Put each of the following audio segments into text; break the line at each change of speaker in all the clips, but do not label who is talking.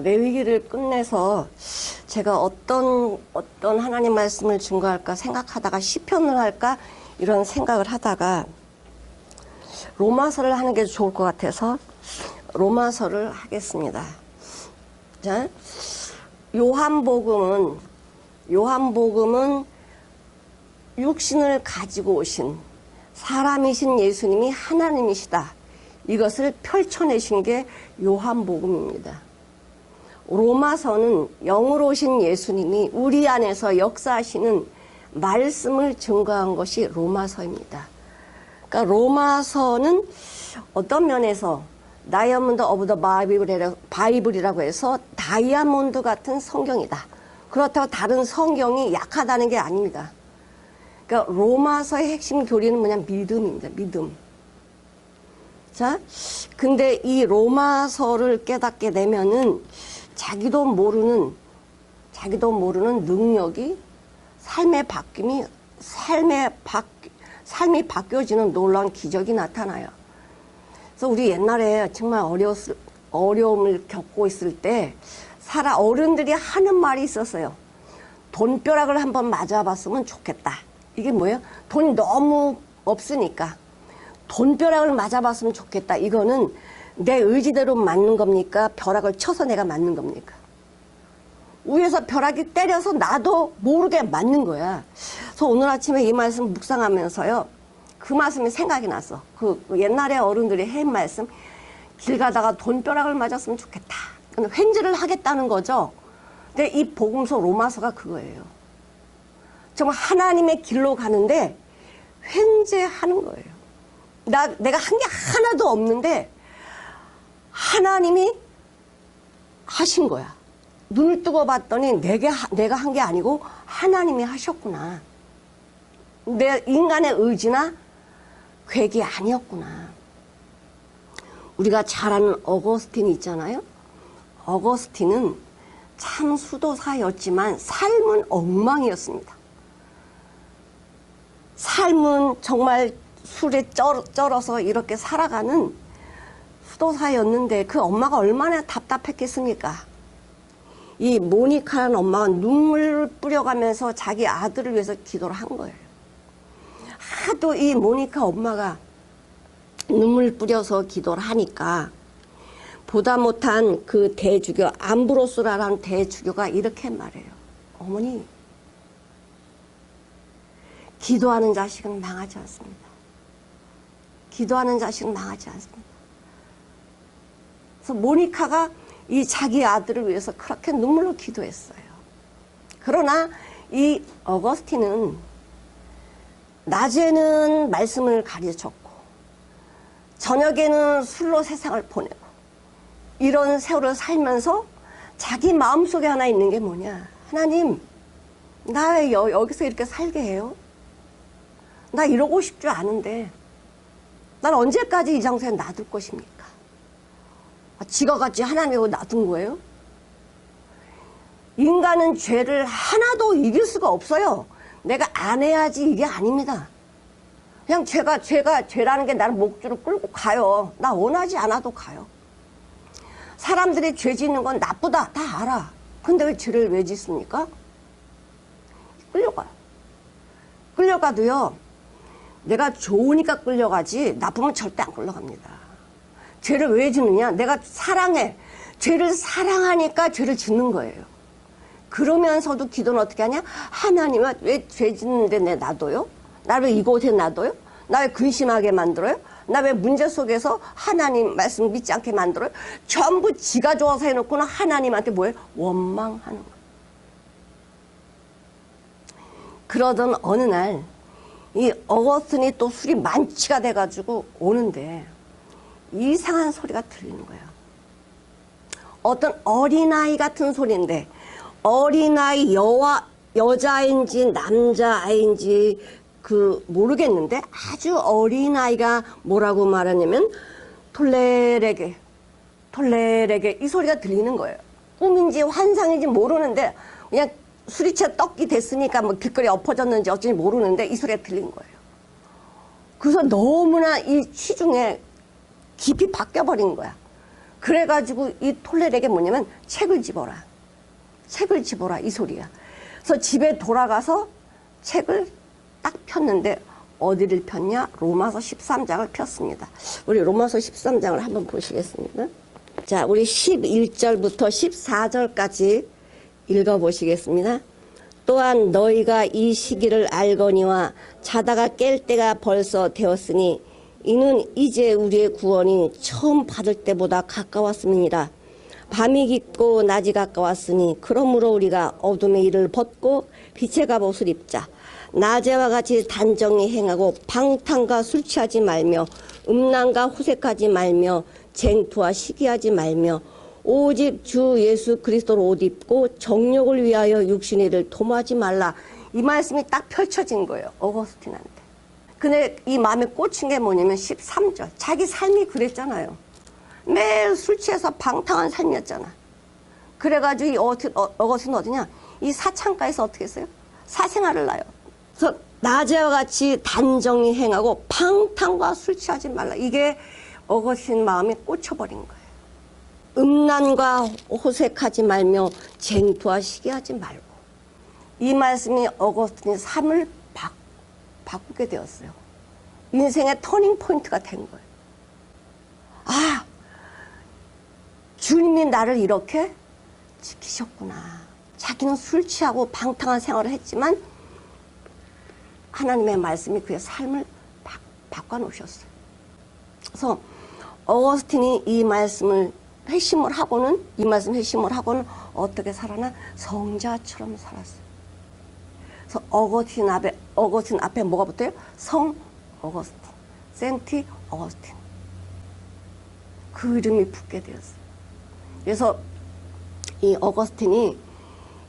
레위기를 끝내서 제가 어떤 하나님 말씀을 증거할까 생각하다가 시편을 할까 이런 생각을 하다가 로마서를 하는 게 좋을 것 같아서 로마서를 하겠습니다. 자, 요한복음은 육신을 가지고 오신 사람이신 예수님이 하나님이시다. 이것을 펼쳐내신 게 요한복음입니다. 로마서는 영으로 오신 예수님이 우리 안에서 역사하시는 말씀을 증거한 것이 로마서입니다. 그러니까 로마서는 어떤 면에서 다이아몬드 오브 더 바이블이라고 해서 다이아몬드 같은 성경이다. 그렇다고 다른 성경이 약하다는 게 아닙니다. 그러니까 로마서의 핵심 교리는 뭐냐? 믿음입니다. 믿음. 자, 근데 이 로마서를 깨닫게 되면은 자기도 모르는 능력이 삶이 바뀌어지는 놀라운 기적이 나타나요. 그래서 우리 옛날에 정말 어려움을 겪고 있을 때 어른들이 하는 말이 있었어요. 돈벼락을 한번 맞아봤으면 좋겠다. 이게 뭐예요? 돈이 너무 없으니까 돈벼락을 맞아봤으면 좋겠다. 이거는 내 의지대로 맞는 겁니까? 벼락을 쳐서 내가 맞는 겁니까? 위에서 벼락이 때려서 나도 모르게 맞는 거야. 그래서 오늘 아침에 이 말씀 묵상하면서요, 그 말씀이 생각이 났어. 그 옛날에 어른들이 한 말씀, 길 가다가 돈벼락을 맞았으면 좋겠다. 횡재를 하겠다는 거죠. 근데 이 복음서 로마서가 그거예요. 정말 하나님의 길로 가는데 횡재하는 거예요. 내가 한 게 하나도 없는데 하나님이 하신 거야. 눈을 뜨고 봤더니 내가 한 게 아니고 하나님이 하셨구나. 내 인간의 의지나 계획이 아니었구나. 우리가 잘 아는 어거스틴이 있잖아요. 어거스틴은 참 수도사였지만 삶은 엉망이었습니다. 삶은 정말 술에 쩔어서 이렇게 살아가는 수도사였는데 그 엄마가 얼마나 답답했겠습니까? 이 모니카라는 엄마가 눈물을 뿌려가면서 자기 아들을 위해서 기도를 한 거예요. 하도 이 모니카 엄마가 눈물 뿌려서 기도를 하니까 보다 못한 그 대주교 암브로스라는 대주교가 이렇게 말해요. 어머니, 기도하는 자식은 망하지 않습니다. 기도하는 자식은 망하지 않습니다. 그래서 모니카가 이 자기 아들을 위해서 그렇게 눈물로 기도했어요. 그러나 이 어거스틴은 낮에는 말씀을 가르쳤고 저녁에는 술로 세상을 보내고 이런 세월을 살면서 자기 마음속에 하나 있는 게 뭐냐? 하나님, 나 왜 여기서 이렇게 살게 해요? 나 이러고 싶지 않은데 난 언제까지 이 장소에 놔둘 것입니까? 지가 같이 하나님을 놔둔 거예요? 인간은 죄를 하나도 이길 수가 없어요. 내가 안 해야지 이게 아닙니다. 그냥 죄라는 게 나를 목줄을 끌고 가요. 나 원하지 않아도 가요. 사람들이 죄 짓는 건 나쁘다 다 알아. 근데 왜 죄를 왜 짓습니까? 끌려가요. 끌려가도요, 내가 좋으니까 끌려가지 나쁘면 절대 안 끌려갑니다. 죄를 왜 짓느냐? 내가 사랑해. 죄를 사랑하니까 죄를 짓는 거예요. 그러면서도 기도는 어떻게 하냐? 하나님은 왜 죄 짓는데 내 놔둬요? 나를 이곳에 놔둬요? 나 왜 근심하게 만들어요? 나 왜 문제 속에서 하나님 말씀 믿지 않게 만들어요? 전부 지가 좋아서 해놓고는 하나님한테 뭐예요? 원망하는 거예요. 그러던 어느 날 이 어거스틴이 또 술이 만취가 돼가지고 오는데 이상한 소리가 들리는 거예요. 어떤 어린아이 같은 소리인데 어린아이 여자인지 남자아이인지 모르겠는데 아주 어린아이가 뭐라고 말하냐면 톨레레게 이 소리가 들리는 거예요. 꿈인지 환상인지 모르는데 그냥 술이 채 떡이 됐으니까 뭐 길거리에 엎어졌는지 어쩐지 모르는데 이 소리가 들린 거예요. 그래서 너무나 이 취중에 깊이 바뀌어버린 거야. 그래가지고 이 톨레에게 뭐냐면 책을 집어라. 책을 집어라 이 소리야. 그래서 집에 돌아가서 책을 딱 폈는데 어디를 폈냐? 로마서 13장을 폈습니다. 우리 로마서 13장을 한번 보시겠습니다. 자, 우리 11절부터 14절까지 읽어보시겠습니다. 또한 너희가 이 시기를 알거니와 자다가 깰 때가 벌써 되었으니 이는 이제 우리의 구원이 처음 받을 때보다 가까웠음이니라. 밤이 깊고 낮이 가까웠으니 그러므로 우리가 어둠의 일을 벗고 빛의 갑옷을 입자. 낮에와 같이 단정히 행하고 방탕과 술 취하지 말며 음란과 후색하지 말며 쟁투와 시기하지 말며 오직 주 예수 그리스도로 옷 입고 정욕을 위하여 육신의 일을 도모하지 말라. 이 말씀이 딱 펼쳐진 거예요. 어거스틴한테. 근데 이 마음에 꽂힌 게 뭐냐면 13절. 자기 삶이 그랬잖아요. 매일 술 취해서 방탕한 삶이었잖아. 그래가지고 이 어거스틴은 어디냐? 이 사창가에서 어떻게 했어요? 사생활을 낳아요. 그래서 낮에와 같이 단정히 행하고 방탕과 술 취하지 말라. 이게 어거스틴 마음에 꽂혀버린 거예요. 음란과 호색하지 말며 쟁투와 시기하지 말고. 이 말씀이 어거스틴의 삶을 바꾸게 되었어요. 인생의 터닝 포인트가 된 거예요. 아, 주님이 나를 이렇게 지키셨구나. 자기는 술 취하고 방탕한 생활을 했지만 하나님의 말씀이 그의 삶을 바꿔놓으셨어요. 그래서 어거스틴이 이 말씀 회심을 하고는 어떻게 살아나? 성자처럼 살았어요. 그래서 어거스틴 앞에 뭐가 붙어요? 성 어거스틴, 센티 어거스틴. 그 이름이 붙게 되었어요. 그래서 이 어거스틴이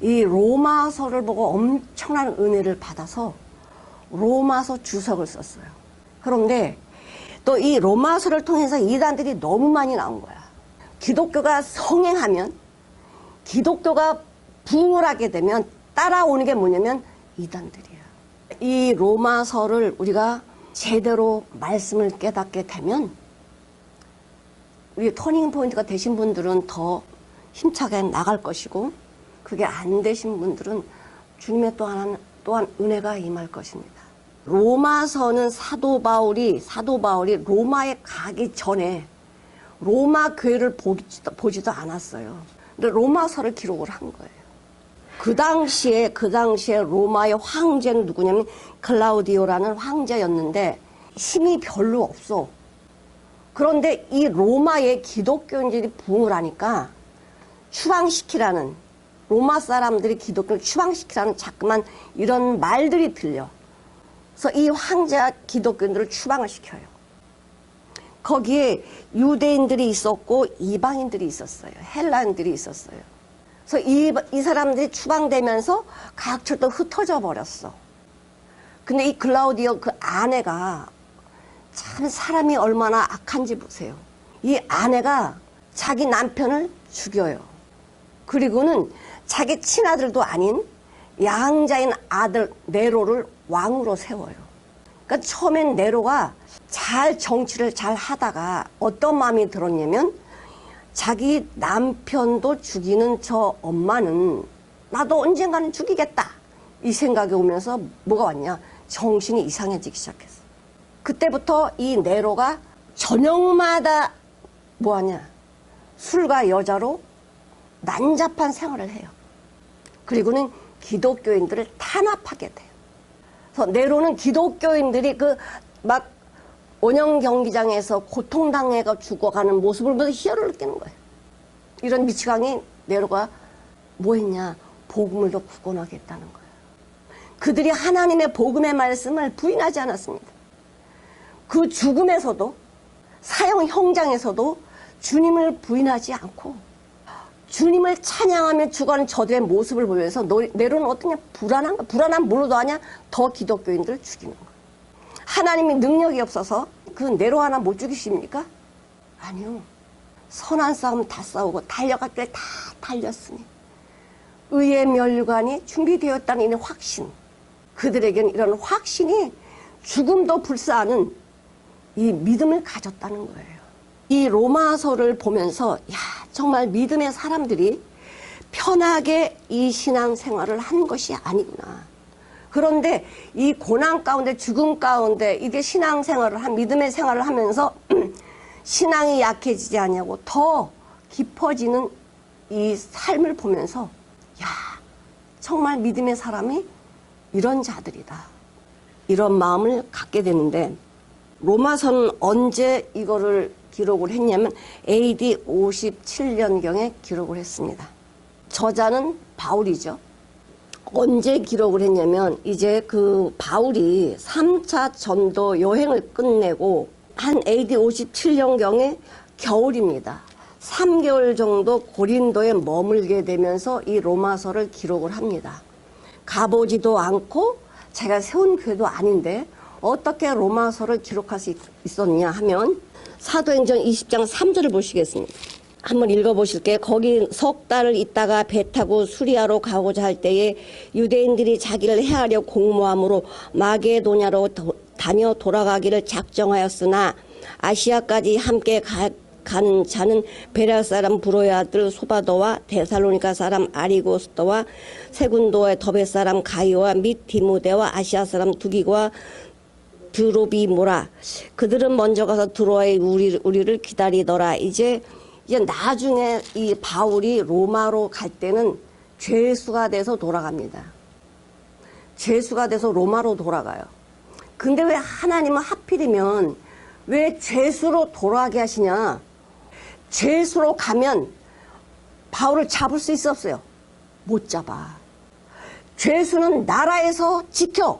이 로마서를 보고 엄청난 은혜를 받아서 로마서 주석을 썼어요. 그런데 또 이 로마서를 통해서 이단들이 너무 많이 나온 거야. 기독교가 성행하면, 기독교가 부흥을 하게 되면 따라오는 게 뭐냐면 이단들이야. 이 로마서를 우리가 제대로 말씀을 깨닫게 되면 우리 터닝 포인트가 되신 분들은 더 힘차게 나갈 것이고, 그게 안 되신 분들은 주님의 또한 은혜가 임할 것입니다. 로마서는 사도 바울이 로마에 가기 전에 로마 교회를 보지도 않았어요. 근데 로마서를 기록을 한 거예요. 그 당시에 로마의 황제는 누구냐면 클라우디오라는 황제였는데 힘이 별로 없어. 그런데 이 로마의 기독교인들이 부흥을 하니까 추방시키라는, 로마 사람들이 기독교를 추방시키라는 자꾸만 이런 말들이 들려. 그래서 이 황제가 기독교인들을 추방을 시켜요. 거기에 유대인들이 있었고 이방인들이 있었어요. 헬라인들이 있었어요. 그래서 이 사람들이 추방되면서 각처로 흩어져 버렸어. 근데 이 클라우디오 그 아내가 참 사람이 얼마나 악한지 보세요. 이 아내가 자기 남편을 죽여요. 그리고는 자기 친아들도 아닌 양자인 아들 네로를 왕으로 세워요. 그러니까 처음엔 네로가 정치를 잘 하다가 어떤 마음이 들었냐면 자기 남편도 죽이는 저 엄마는 나도 언젠가는 죽이겠다. 이 생각이 오면서 뭐가 왔냐? 정신이 이상해지기 시작했어. 그때부터 이 네로가 저녁마다 뭐하냐? 술과 여자로 난잡한 생활을 해요. 그리고는 기독교인들을 탄압하게 돼요. 그래서 네로는 기독교인들이 막 원형 경기장에서 고통당해가 죽어가는 모습을 보면서 희열을 느끼는 거예요. 이런 미치광이 네로가 뭐 했냐? 복음을 더 굳건하겠다는 거예요. 그들이 하나님의 복음의 말씀을 부인하지 않았습니다. 그 죽음에서도, 사형 현장에서도 주님을 부인하지 않고 주님을 찬양하며 죽어가는 저들의 모습을 보면서 네로는 어떠냐? 불안한 뭘로 더하냐? 더 기독교인들을 죽이는 거예요. 하나님이 능력이 없어서 그 네로 하나 못 죽이십니까? 아니요. 선한 싸움 다 싸우고 달려갈 때 다 달렸으니 의의 멸관이 준비되었다는 이 확신, 그들에게는 이런 확신이 죽음도 불사하는 이 믿음을 가졌다는 거예요. 이 로마서를 보면서 야, 정말 믿음의 사람들이 편하게 이 신앙생활을 한 것이 아니구나. 그런데 이 고난 가운데 죽음 가운데 이게 신앙생활을 한 믿음의 생활을 하면서 신앙이 약해지지 않냐고 더 깊어지는 이 삶을 보면서 야, 정말 믿음의 사람이 이런 자들이다. 이런 마음을 갖게 되는데 로마서는 언제 이거를 기록을 했냐면 AD 57년경에 기록을 했습니다. 저자는 바울이죠. 언제 기록을 했냐면 이제 그 바울이 3차 전도 여행을 끝내고 한 AD 57년경에 겨울입니다. 3개월 정도 고린도에 머물게 되면서 이 로마서를 기록을 합니다. 가보지도 않고 제가 세운 교회도 아닌데 어떻게 로마서를 기록할 수 있었냐 하면 사도행전 20장 3절을 보시겠습니다. 한번 읽어보실게요. 거기 석 달을 있다가 배 타고 수리아로 가고자 할 때에 유대인들이 자기를 해하려 공모함으로 마게도냐로 다녀 돌아가기를 작정하였으나 아시아까지 함께 간 자는 베레아 사람 브로의 아들 소바도와 데살로니가 사람 아리고스도와 세군도의 더베 사람 가이오와 및 디모데와 아시아 사람 두기고와 드로비모라. 그들은 먼저 가서 드로아에 우리를 기다리더라. 이제 나중에 이 바울이 로마로 갈 때는 죄수가 돼서 돌아갑니다. 죄수가 돼서 로마로 돌아가요. 근데 왜 하나님은 하필이면 왜 죄수로 돌아가게 하시냐? 죄수로 가면 바울을 잡을 수 있었어요. 못 잡아. 죄수는 나라에서 지켜.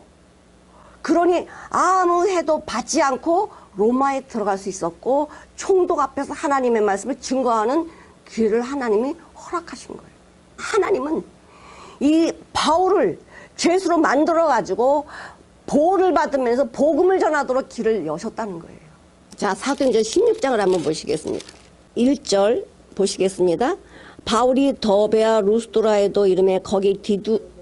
그러니 아무 해도 받지 않고 로마에 들어갈 수 있었고 총독 앞에서 하나님의 말씀을 증거하는 기회를 하나님이 허락하신 거예요. 하나님은 이 바울을 죄수로 만들어가지고 보호를 받으면서 복음을 전하도록 길을 여셨다는 거예요. 자, 사도행전 16장을 한번 보시겠습니다. 1절 보시겠습니다. 바울이 더베아 루스도라에도 이름에 거기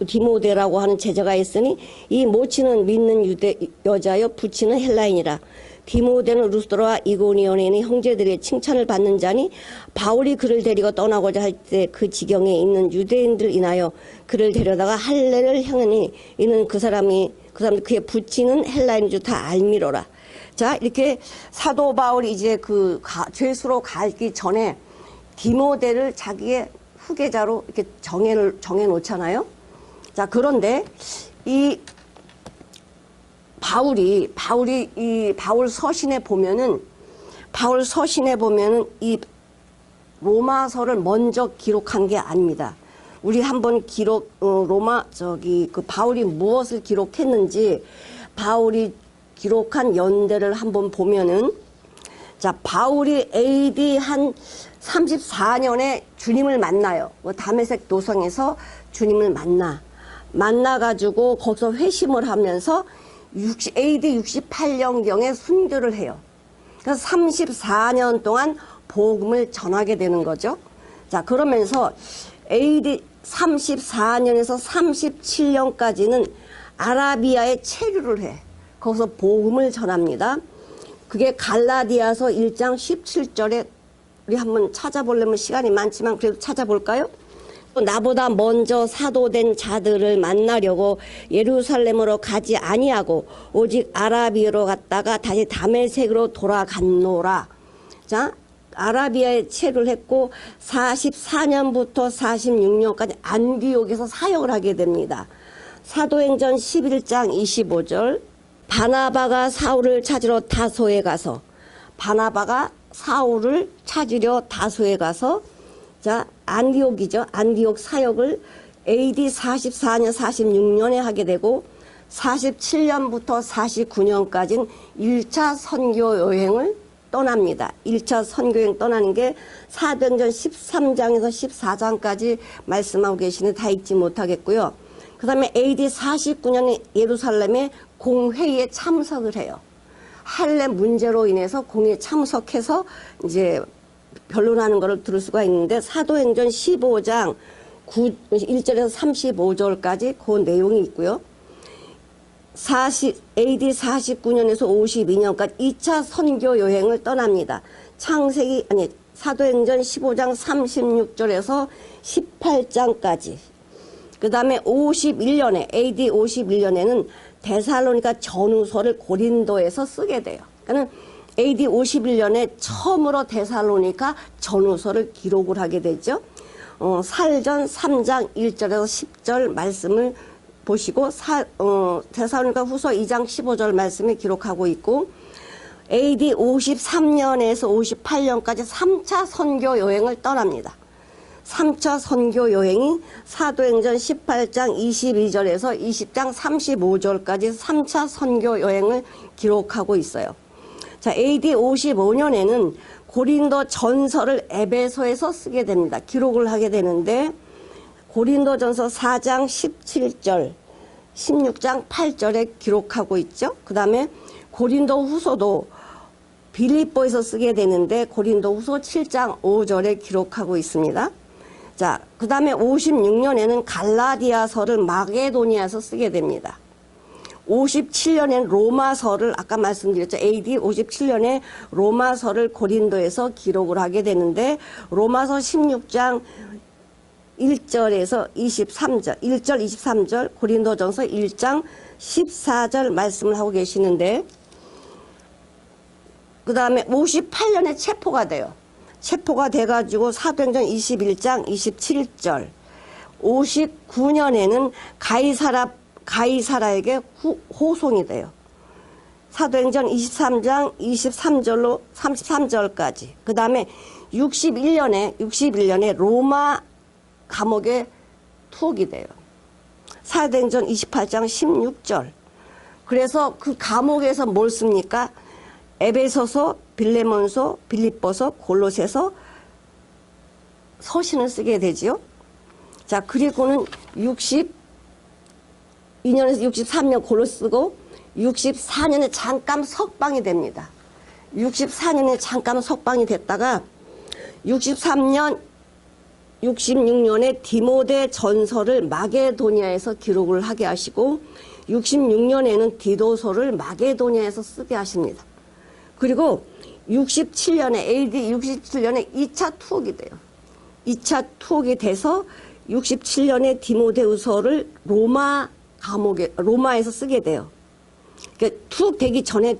디모데라고 하는 제자가 있으니 이 모치는 믿는 유대 여자여 부치는 헬라인이라. 디모데는 루스도라와 이고니온에 있는 형제들의 칭찬을 받는 자니 바울이 그를 데리고 떠나고자 할 때 그 지경에 있는 유대인들 인하여 그를 데려다가 할례를 행하니 이는 그 사람 그의 부치는 헬라인 줄 다 알미로라. 자, 이렇게 사도 바울이 이제 죄수로 가기 전에 디모데를 자기의 후계자로 이렇게 정해 놓잖아요. 자, 그런데 이 바울 서신에 보면은 이 로마서를 먼저 기록한 게 아닙니다. 우리 한번 바울이 무엇을 기록했는지 바울이 기록한 연대를 한번 보면은 자, 바울이 AD 한 34년에 주님을 만나요. 다메섹 도성에서 주님을 만나가지고 거기서 회심을 하면서 AD 68년경에 순교를 해요. 그래서 34년 동안 복음을 전하게 되는 거죠. 자, 그러면서 AD 34년에서 37년까지는 아라비아에 체류를 해. 거기서 복음을 전합니다. 그게 갈라디아서 1장 17절에 우리 한번 찾아보려면 시간이 많지만 그래도 찾아볼까요? 나보다 먼저 사도된 자들을 만나려고 예루살렘으로 가지 아니하고 오직 아라비아로 갔다가 다시 다메섹으로 돌아갔노라. 자, 아라비아에 체류를 했고 44년부터 46년까지 안디옥에서 사역을 하게 됩니다. 사도행전 11장 25절 바나바가 사울을 찾으러 다소에 가서 자, 안디옥이죠. 안디옥 사역을 AD 44년, 46년에 하게 되고 47년부터 49년까지는 1차 선교 여행을 떠납니다. 1차 선교 여행 떠나는 게 사도행전 13장에서 14장까지 말씀하고 계시는데 다 읽지 못하겠고요. 그 다음에 AD 49년에 예루살렘에 공회의에 참석을 해요. 할례 문제로 인해서 공회에 참석해서 이제 변론하는 것을 들을 수가 있는데 사도행전 15장 1절에서 35절까지 그 내용이 있고요. AD 49년에서 52년까지 2차 선교 여행을 떠납니다. 사도행전 15장 36절에서 18장까지. 그 다음에 51년에, AD 51년에는 데살로니가 전후서를 고린도에서 쓰게 돼요. 그러니까 AD 51년에 처음으로 데살로니가 전후서를 기록을 하게 되죠. 사일전 3장 1절에서 10절 말씀을 보시고 데살로니가 후서 2장 15절 말씀을 기록하고 있고, AD 53년에서 58년까지 3차 선교 여행을 떠납니다. 3차 선교 여행이 사도행전 18장 22절에서 20장 35절까지 3차 선교 여행을 기록하고 있어요. 자, AD 55년에는 고린도 전서를 에베소에서 쓰게 됩니다. 기록을 하게 되는데, 고린도 전서 4장 17절, 16장 8절에 기록하고 있죠. 그 다음에 고린도 후서도 빌립보에서 쓰게 되는데, 고린도 후서 7장 5절에 기록하고 있습니다. 자, 그 다음에 56년에는 갈라디아서를 마게도니아에서 쓰게 됩니다. 57년엔 로마서를 아까 말씀드렸죠. AD 57년에 로마서를 고린도에서 기록을 하게 되는데, 로마서 16장 1절에서 23절, 1절 23절, 고린도전서 1장 14절 말씀을 하고 계시는데, 그 다음에 58년에 체포가 돼요. 체포가 돼가지고 사도행전 21장 27절, 59년에는 가이사라에게 호송이 돼요. 사도행전 23장 23절로 33절까지. 그 다음에 61년에 로마 감옥에 투옥이 돼요. 사도행전 28장 16절. 그래서 그 감옥에서 뭘 씁니까? 에베소서, 빌레몬서, 빌립보서, 골로새서 서신을 쓰게 되지요. 자, 그리고는 62년에서 63년 골로 쓰고 64년에 잠깐 석방이 됩니다. 64년에 잠깐 석방이 됐다가 63년, 66년에 디모데 전서를 마게도니아에서 기록을 하게 하시고 66년에는 디도서를 마게도니아에서 쓰게 하십니다. 그리고 67년에 AD 67년에 2차 투옥이 돼요. 2차 투옥이 돼서 67년에 디모데후서를 로마에서 쓰게 돼요. 그러니까 투옥되기 전에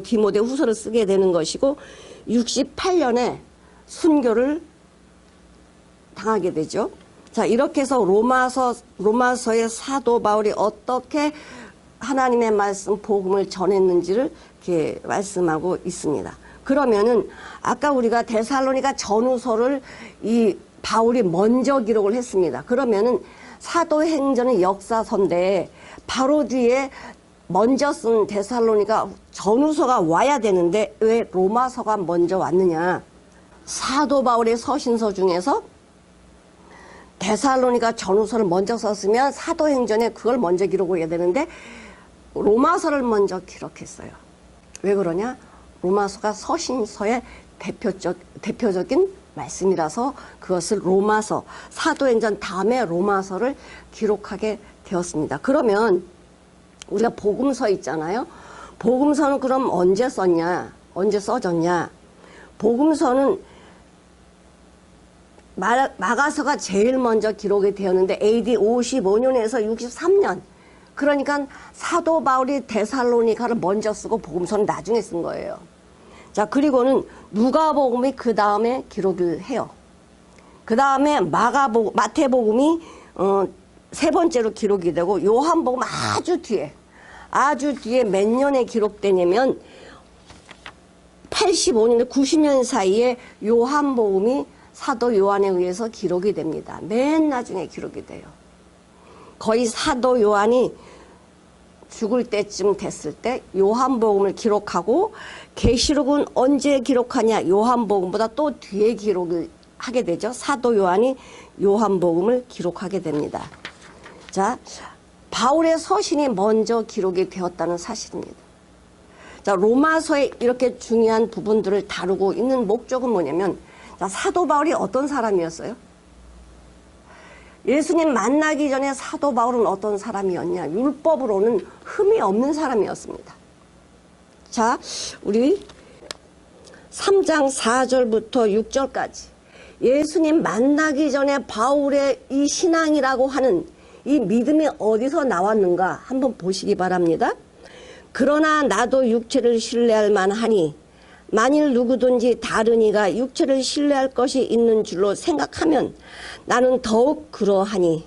디모데후서를 쓰게 되는 것이고 68년에 순교를 당하게 되죠. 자, 이렇게 해서 로마서의 사도 바울이 어떻게 하나님의 말씀 복음을 전했는지를 이렇게 말씀하고 있습니다. 그러면은 아까 우리가 데살로니가 전후서를 이 바울이 먼저 기록을 했습니다. 그러면은 사도행전의 역사서인데 바로 뒤에 먼저 쓴 데살로니가 전후서가 와야 되는데 왜 로마서가 먼저 왔느냐? 사도 바울의 서신서 중에서 데살로니가 전후서를 먼저 썼으면 사도행전에 그걸 먼저 기록을 해야 되는데 로마서를 먼저 기록했어요. 왜 그러냐? 로마서가 서신서의 대표적인 말씀이라서 그것을 로마서, 사도행전 다음에 로마서를 기록하게 되었습니다. 그러면 우리가 복음서 있잖아요. 복음서는 그럼 언제 썼냐? 언제 써졌냐? 복음서는 마가서가 제일 먼저 기록이 되었는데 AD 55년에서 63년. 그러니까 사도 바울이 데살로니가를 먼저 쓰고 복음서는 나중에 쓴 거예요. 자, 그리고는 누가복음이 그 다음에 기록을 해요. 그 다음에 마태복음이 세 번째로 기록이 되고 요한복음 아주 뒤에 몇 년에 기록되냐면 85년에 90년 사이에 요한복음이 사도 요한에 의해서 기록이 됩니다. 맨 나중에 기록이 돼요. 거의 사도 요한이 죽을 때쯤 됐을 때 요한복음을 기록하고 계시록은 언제 기록하냐? 요한복음보다 또 뒤에 기록을 하게 되죠. 사도 요한이 요한복음을 기록하게 됩니다. 자, 바울의 서신이 먼저 기록이 되었다는 사실입니다. 자, 로마서에 이렇게 중요한 부분들을 다루고 있는 목적은 뭐냐면, 자, 사도 바울이 어떤 사람이었어요? 예수님 만나기 전에 사도 바울은 어떤 사람이었냐? 율법으로는 흠이 없는 사람이었습니다. 자, 우리 3장 4절부터 6절까지 예수님 만나기 전에 바울의 이 신앙이라고 하는 이 믿음이 어디서 나왔는가 한번 보시기 바랍니다. 그러나 나도 육체를 신뢰할 만하니 만일 누구든지 다른 이가 육체를 신뢰할 것이 있는 줄로 생각하면 나는 더욱 그러하니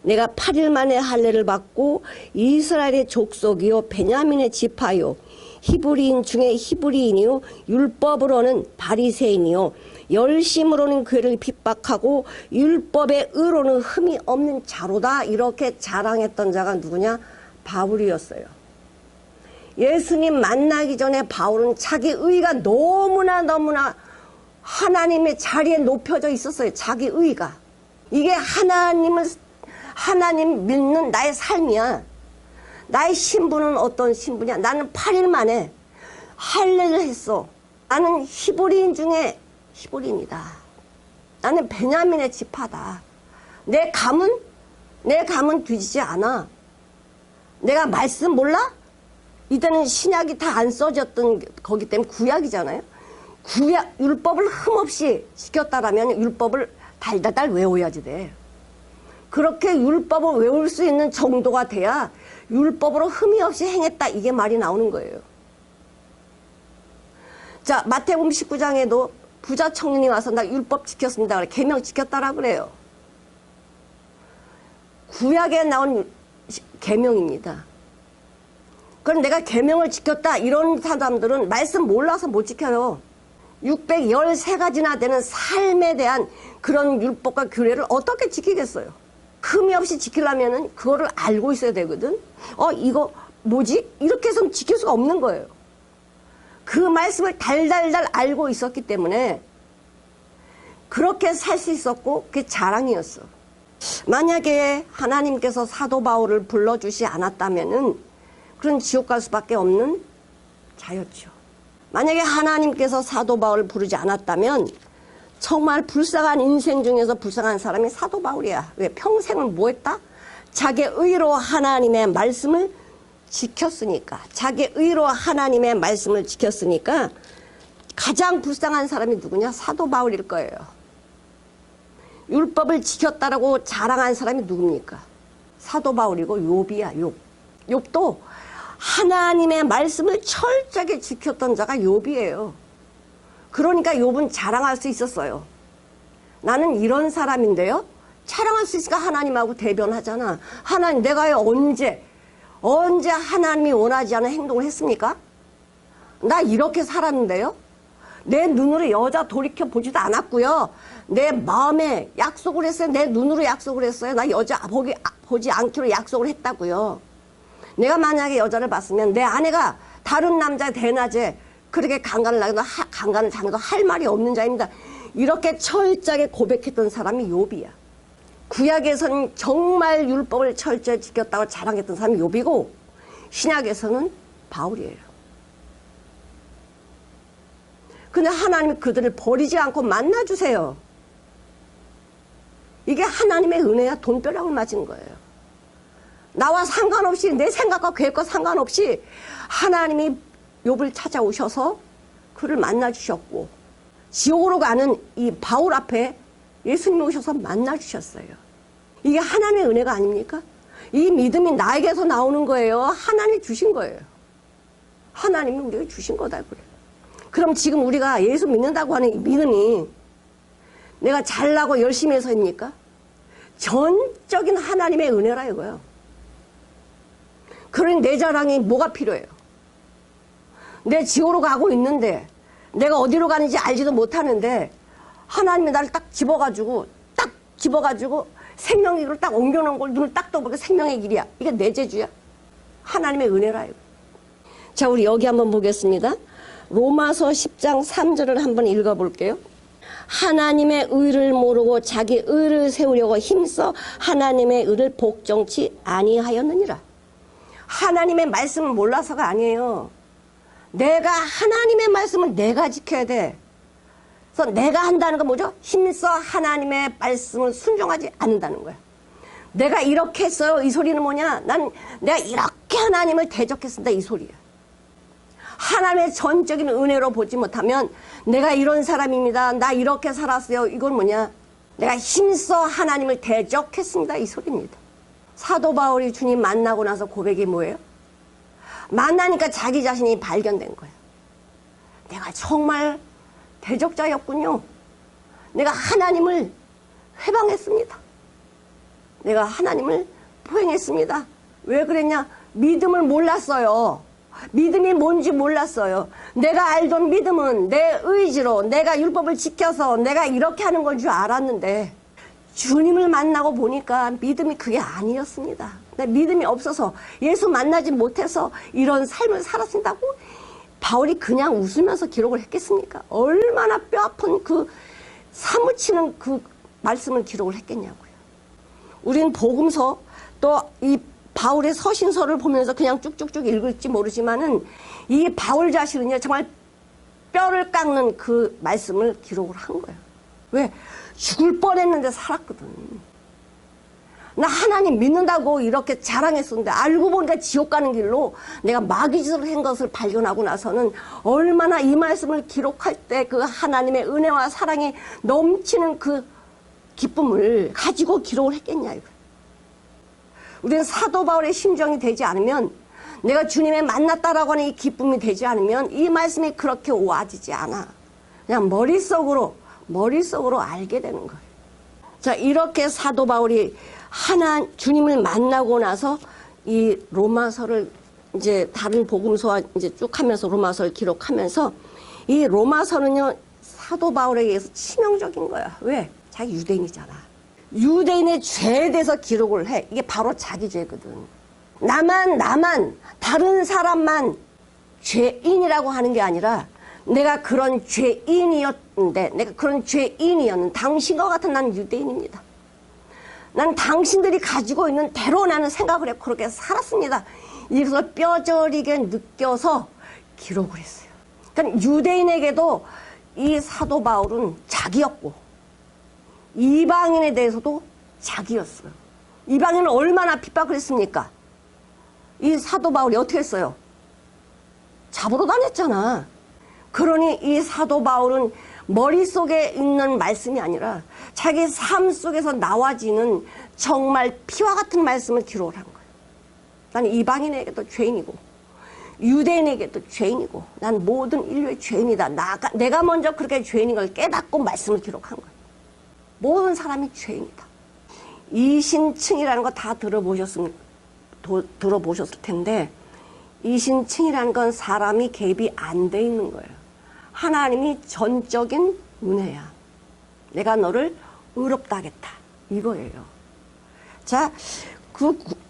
내가 8일 만에 할례를 받고 이스라엘의 족속이요 베냐민의 지파요 히브리인 중에 히브리인이요 율법으로는 바리새인이요 열심으로는 그를 핍박하고 율법의 의로는 흠이 없는 자로다. 이렇게 자랑했던 자가 누구냐? 바울이었어요. 예수님 만나기 전에 바울은 자기 의가 너무나 하나님의 자리에 높여져 있었어요. 자기 의가. 이게 하나님 믿는 나의 삶이야. 나의 신분은 어떤 신분이야? 나는 8일 만에 할례를 했어. 나는 히브리인 중에 히브리인이다. 나는 베냐민의 지파다. 내 감은 뒤지지 않아. 내가 말씀 몰라? 이때는 신약이 다 안 써졌던 거기 때문에 구약이잖아요. 율법을 흠없이 지켰다라면 율법을 달달달 외워야지 돼. 그렇게 율법을 외울 수 있는 정도가 돼야 율법으로 흠이 없이 행했다. 이게 말이 나오는 거예요. 자, 마태복음 19장에도 부자 청년이 와서 나 율법 지켰습니다. 계명 지켰다라 그래요. 구약에 나온 계명입니다. 그럼 내가 계명을 지켰다 이런 사람들은 말씀 몰라서 못 지켜요. 613가지나 되는 삶에 대한 그런 율법과 규례를 어떻게 지키겠어요? 흠이 없이 지키려면은 그거를 알고 있어야 되거든. 이거 뭐지? 이렇게 해서는 지킬 수가 없는 거예요. 그 말씀을 달달달 알고 있었기 때문에 그렇게 살 수 있었고 그게 자랑이었어. 만약에 하나님께서 사도 바울을 불러주시 않았다면은 그런 지옥 갈 수밖에 없는 자였죠. 만약에 하나님께서 사도 바울을 부르지 않았다면 정말 불쌍한 인생 중에서 불쌍한 사람이 사도 바울이야. 왜? 평생을 뭐 했다? 자기의 의로 하나님의 말씀을 지켰으니까. 자기의 의로 하나님의 말씀을 지켰으니까 가장 불쌍한 사람이 누구냐? 사도 바울일 거예요. 율법을 지켰다라고 자랑한 사람이 누굽니까? 사도 바울이고 욥이야. 욥도 하나님의 말씀을 철저하게 지켰던 자가 욥이에요. 그러니까 욥은 자랑할 수 있었어요. 나는 이런 사람인데요. 자랑할 수 있으니까 하나님하고 대변하잖아. 하나님, 내가 언제 하나님이 원하지 않은 행동을 했습니까? 나 이렇게 살았는데요. 내 눈으로 여자 돌이켜 보지도 않았고요. 내 마음에 약속을 했어요. 내 눈으로 약속을 했어요. 나 여자 보지 않기로 약속을 했다고요. 내가 만약에 여자를 봤으면 내 아내가 다른 남자 대낮에 그렇게 강간을 당해도 할 말이 없는 자입니다. 이렇게 철저하게 고백했던 사람이 욥이야. 구약에서는 정말 율법을 철저히 지켰다고 자랑했던 사람이 욥이고 신약에서는 바울이에요. 근데 하나님이 그들을 버리지 않고 만나주세요. 이게 하나님의 은혜야. 돈벼락을 맞은 거예요. 나와 상관없이 내 생각과 계획과 상관없이 하나님이 욥을 찾아오셔서 그를 만나주셨고 지옥으로 가는 이 바울 앞에 예수님이 오셔서 만나주셨어요. 이게 하나님의 은혜가 아닙니까? 이 믿음이 나에게서 나오는 거예요. 하나님이 주신 거예요. 하나님이 우리에게 주신 거다 그래. 그럼 지금 우리가 예수 믿는다고 하는 이 믿음이 내가 잘나고 열심히 해서입니까? 전적인 하나님의 은혜라 이거예요. 그러니 내 자랑이 뭐가 필요해요? 내 지옥으로 가고 있는데 내가 어디로 가는지 알지도 못하는데 하나님이 나를 딱 집어가지고 생명의 길로 딱 옮겨놓은 걸 눈을 딱 떠보니까 생명의 길이야. 이게 내 재주야? 하나님의 은혜라 이거. 자, 우리 여기 한번 보겠습니다. 로마서 10장 3절을 한번 읽어볼게요. 하나님의 의를 모르고 자기 의를 세우려고 힘써 하나님의 의를 복종치 아니하였느니라. 하나님의 말씀을 몰라서가 아니에요. 내가 하나님의 말씀을 내가 지켜야 돼. 그래서 내가 한다는 건 뭐죠? 힘써 하나님의 말씀을 순종하지 않는다는 거야. 내가 이렇게 했어요. 이 소리는 뭐냐? 내가 이렇게 하나님을 대적했습니다. 이 소리야. 하나님의 전적인 은혜로 보지 못하면 내가 이런 사람입니다. 나 이렇게 살았어요. 이건 뭐냐? 내가 힘써 하나님을 대적했습니다. 이 소리입니다. 사도 바울이 주님 만나고 나서 고백이 뭐예요? 만나니까 자기 자신이 발견된 거예요. 내가 정말 대적자였군요. 내가 하나님을 회방했습니다. 내가 하나님을 포행했습니다. 왜 그랬냐? 믿음을 몰랐어요. 믿음이 뭔지 몰랐어요. 내가 알던 믿음은 내 의지로 내가 율법을 지켜서 내가 이렇게 하는 건 줄 알았는데 주님을 만나고 보니까 믿음이 그게 아니었습니다. 믿음이 없어서 예수 만나지 못해서 이런 삶을 살았다고 바울이 그냥 웃으면서 기록을 했겠습니까? 얼마나 뼈아픈 그 사무치는 그 말씀을 기록을 했겠냐고요. 우린 복음서 또 이 바울의 서신서를 보면서 그냥 쭉쭉쭉 읽을지 모르지만은 이 바울 자신은요 정말 뼈를 깎는 그 말씀을 기록을 한 거예요. 왜? 죽을 뻔했는데 살았거든. 나 하나님 믿는다고 이렇게 자랑했었는데 알고 보니까 지옥 가는 길로 내가 마귀짓을 한 것을 발견하고 나서는 얼마나 이 말씀을 기록할 때 그 하나님의 은혜와 사랑이 넘치는 그 기쁨을 가지고 기록을 했겠냐 이거. 우리는 사도 바울의 심정이 되지 않으면 내가 주님의 만났다라고 하는 이 기쁨이 되지 않으면 이 말씀이 그렇게 와지지 않아. 그냥 머릿속으로 알게 되는 거예요. 자, 이렇게 사도 바울이 주님을 만나고 나서 이 로마서를 이제 다른 복음서와 이제 쭉 하면서 로마서를 기록하면서 이 로마서는요 사도 바울에 의해서 치명적인 거야. 왜? 자기 유대인이잖아. 유대인의 죄에 대해서 기록을 해. 이게 바로 자기 죄거든. 나만 다른 사람만 죄인이라고 하는 게 아니라 내가 그런 죄인이었는데 당신과 같은 난 유대인입니다. 난 당신들이 가지고 있는 대로 나는 생각을 했고 그렇게 살았습니다. 이것을 뼈저리게 느껴서 기록을 했어요. 그러니까 유대인에게도 이 사도 바울은 자기였고 이방인에 대해서도 자기였어요. 이방인은 얼마나 핍박을 했습니까? 이 사도 바울이 어떻게 했어요? 잡으러 다녔잖아. 그러니 이 사도 바울은 머릿속에 있는 말씀이 아니라 자기 삶 속에서 나와지는 정말 피와 같은 말씀을 기록을 한 거예요. 난 이방인에게도 죄인이고 유대인에게도 죄인이고 난 모든 인류의 죄인이다. 내가 먼저 그렇게 죄인인 걸 깨닫고 말씀을 기록한 거예요. 모든 사람이 죄인이다. 이신층이라는 거 다 들어보셨을 텐데 이신층이라는 건 사람이 개입이 안 돼 있는 거예요. 하나님이 전적인 은혜야. 내가 너를 의롭다 하겠다. 이거예요. 자,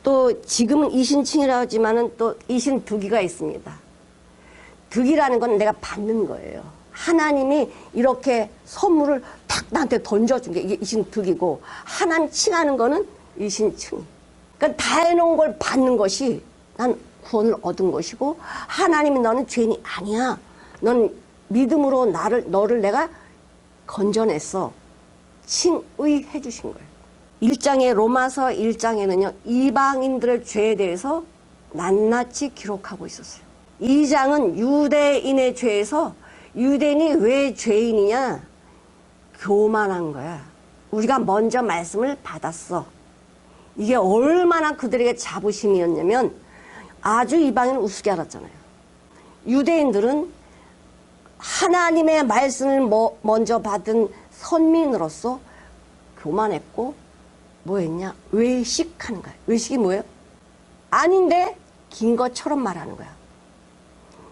또 지금은 이신층이라고 하지만은 또 이신득이가 있습니다. 득이라는 건 내가 받는 거예요. 하나님이 이렇게 선물을 탁 나한테 던져준 게 이게 이신득이고 하나님 칭하는 거는 이신층. 그러니까 다 해놓은 걸 받는 것이 난 구원을 얻은 것이고 하나님이 너는 죄인이 아니야. 넌 믿음으로 너를 내가 건져냈어. 칭의해 주신 거예요. 1장에 로마서 1장에는요. 이방인들의 죄에 대해서 낱낱이 기록하고 있었어요. 2장은 유대인의 죄에서 유대인이 왜 죄인이냐? 교만한 거야. 우리가 먼저 말씀을 받았어. 이게 얼마나 그들에게 자부심이었냐면 아주 이방인은 우습게 알았잖아요. 유대인들은 하나님의 말씀을 먼저 받은 선민으로서 교만했고 뭐 했냐? 외식하는 거야. 외식이 뭐예요? 아닌데 긴 것처럼 말하는 거야.